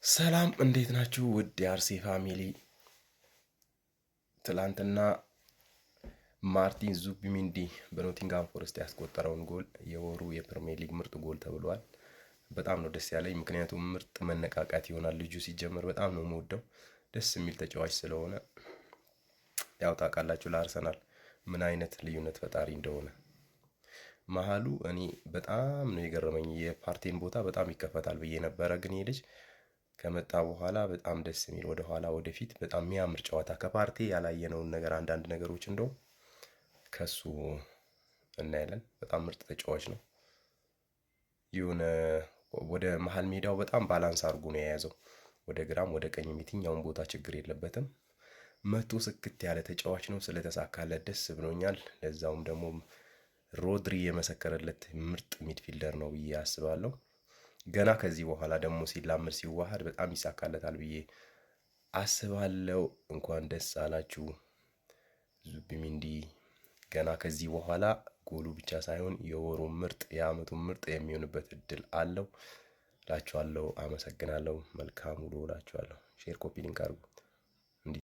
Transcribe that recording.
ሰላም እንዴት ናችሁ? ውድ የአርሴ ፋሚሊ። ትላንትና ማርቲን ዙቢሚንዲ በኖቲንጋም ፎረስት ያስቆጠረውን ጎል የወሩ የፕሪሚየር ሊግ ምርጥ ጎል ተብሏል። በጣም ነው ደስ ያለኝ፣ ምክንያቱም ምርጥ መነቃቃት ይሆናል። ልጁ ሲጀመር በጣም ነው የምወደው፣ ደስ የሚል ተጫዋች ስለሆነ። ያው ታውቃላችሁ ለአርሰናል ምን አይነት ልዩነት ፈጣሪ እንደሆነ። መሀሉ እኔ በጣም ነው የገረመኝ። የፓርቴን ቦታ በጣም ይከፈታል ብዬ ነበረ፣ ግን ይሄ ልጅ ከመጣ በኋላ በጣም ደስ የሚል ወደ ኋላ ወደፊት በጣም የሚያምር ጨዋታ ከፓርቲ ያላየነውን ነገር አንዳንድ ነገሮች እንደው ከሱ እናያለን። በጣም ምርጥ ተጫዋች ነው። የሆነ ወደ መሀል ሜዳው በጣም ባላንስ አድርጎ ነው የያዘው። ወደ ግራም ወደ ቀኝም የትኛውን ቦታ ችግር የለበትም። መቶ ስክት ያለ ተጫዋች ነው። ስለተሳካለት ደስ ብሎኛል። ለዛውም ደግሞ ሮድሪ የመሰከረለት ምርጥ ሚድፊልደር ነው ብዬ አስባለሁ። ገና ከዚህ በኋላ ደግሞ ሲላመድ ሲዋሃድ በጣም ይሳካለታል ብዬ አስባለሁ። እንኳን ደስ አላችሁ ዙቢሚንዲ። ገና ከዚህ በኋላ ጎሉ ብቻ ሳይሆን የወሩ ምርጥ የአመቱ ምርጥ የሚሆንበት እድል አለው እላችኋለሁ። አመሰግናለሁ። መልካም ውሎ እላችኋለሁ። ሼር ኮፒ ሊንክ አድርጉ።